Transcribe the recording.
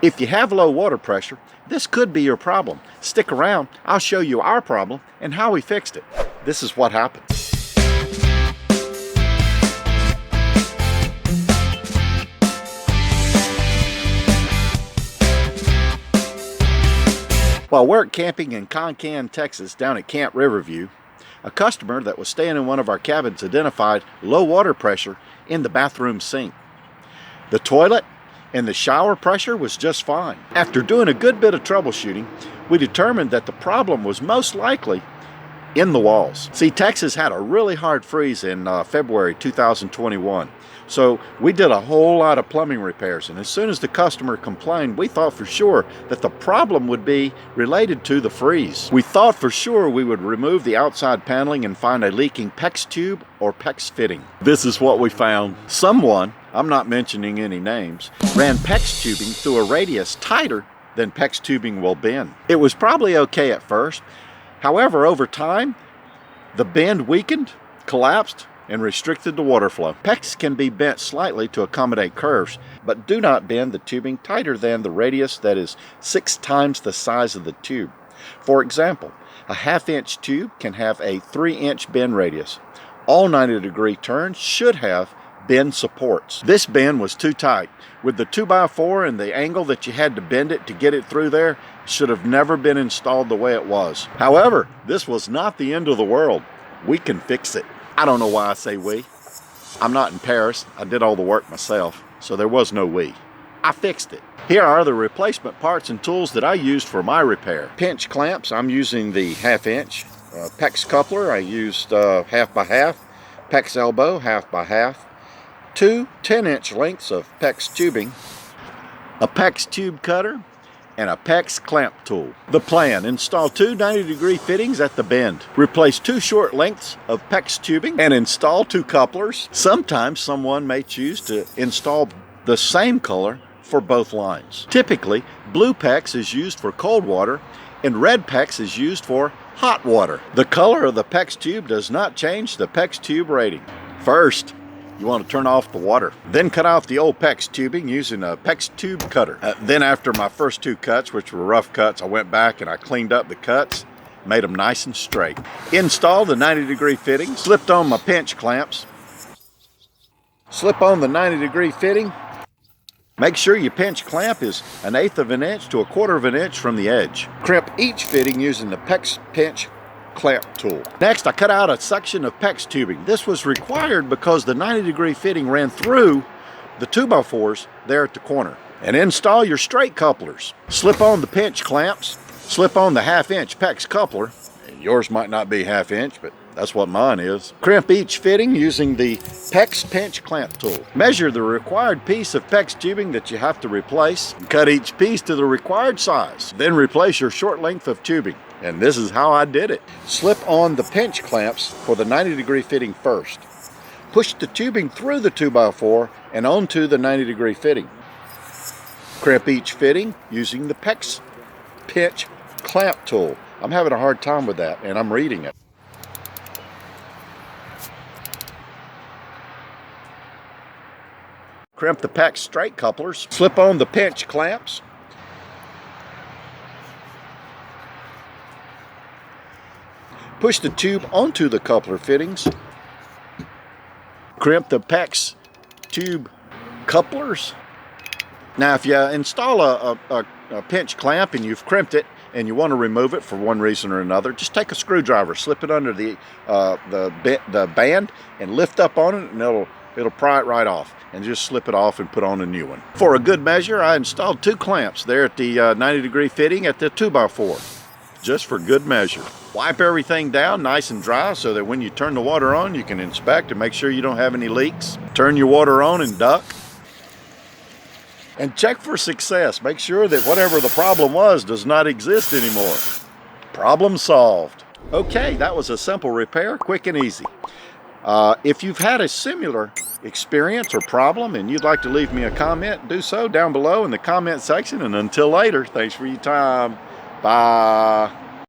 If you have low water pressure, this could be your problem. Stick around, I'll show you our problem and how we fixed it. This is what happened. While work camping in Concan, Texas, down at Camp Riverview, a customer that was staying in one of our cabins identified low water pressure in the bathroom sink. The toilet and the shower pressure was just fine. After doing a good bit of troubleshooting, we determined that the problem was most likely in the walls. See, Texas had a really hard freeze in February 2021. So we did a whole lot of plumbing repairs, and as soon as the customer complained, we thought for sure that the problem would be related to the freeze. We thought for sure we would remove the outside paneling and find a leaking PEX tube or PEX fitting. This is what we found. Someone, I'm not mentioning any names, ran PEX tubing through a radius tighter than PEX tubing will bend. It was probably okay at first. However, over time, the bend weakened, collapsed, and restricted the water flow. PEX can be bent slightly to accommodate curves, but do not bend the tubing tighter than the radius that is 6 times the size of the tube. For example, a 1/2-inch tube can have a 3-inch bend radius. All 90-degree turns should have bend supports. This bend was too tight. With the 2x4 and the angle that you had to bend it to get it through there, should have never been installed the way it was. However, this was not the end of the world. We can fix it. I don't know why I say we. I'm not in Paris. I did all the work myself, so there was no we. I fixed it. Here are the replacement parts and tools that I used for my repair. Pinch clamps, I'm using the 1/2-inch. PEX coupler, I used 1/2x1/2. PEX elbow, 1/2x1/2. 2 10-inch lengths of PEX tubing. A PEX tube cutter, and a PEX clamp tool. The plan: install 2 90-degree fittings at the bend. Replace 2 short lengths of PEX tubing and install 2 couplers. Sometimes someone may choose to install the same color for both lines. Typically, blue PEX is used for cold water and red PEX is used for hot water. The color of the PEX tube does not change the PEX tube rating. First, you want to turn off the water. Then cut off the old PEX tubing using a PEX tube cutter. Then after my first 2 cuts, which were rough cuts, I went back and I cleaned up the cuts, made them nice and straight. Installed the 90-degree fitting, slipped on my pinch clamps. Slip on the 90-degree fitting. Make sure your pinch clamp is 1/8 of an inch to 1/4 of an inch from the edge. Crimp each fitting using the PEX Pinch Clamp tool. Next, I cut out a section of PEX tubing. This was required because the 90-degree fitting ran through the 2x4s there at the corner. And install your straight couplers. Slip on the pinch clamps, slip on the 1/2-inch PEX coupler. And yours might not be 1/2 inch, but that's what mine is. Crimp each fitting using the PEX Pinch Clamp tool. Measure the required piece of PEX tubing that you have to replace. Cut each piece to the required size. Then replace your short length of tubing. And this is how I did it. Slip on the pinch clamps for the 90-degree fitting first. Push the tubing through the 2x4 and onto the 90-degree fitting. Crimp each fitting using the PEX Pinch Clamp tool. I'm having a hard time with that, and I'm reading it. Crimp the PEX straight couplers. Slip on the pinch clamps. Push the tube onto the coupler fittings. Crimp the PEX tube couplers. Now, if you install a pinch clamp and you've crimped it and you want to remove it for one reason or another, just take a screwdriver, slip it under the band, and lift up on it, and it'll pry it right off. And just slip it off and put on a new one. For a good measure, I installed 2 clamps there at the 90-degree fitting at the 2x4, just for good measure. Wipe everything down nice and dry so that when you turn the water on, you can inspect and make sure you don't have any leaks. Turn your water on and duck. And check for success. Make sure that whatever the problem was does not exist anymore. Problem solved. Okay, that was a simple repair, quick and easy. If you've had a similar experience or problem and you'd like to leave me a comment, do so down below in the comment section. And until later, thanks for your time. Bye.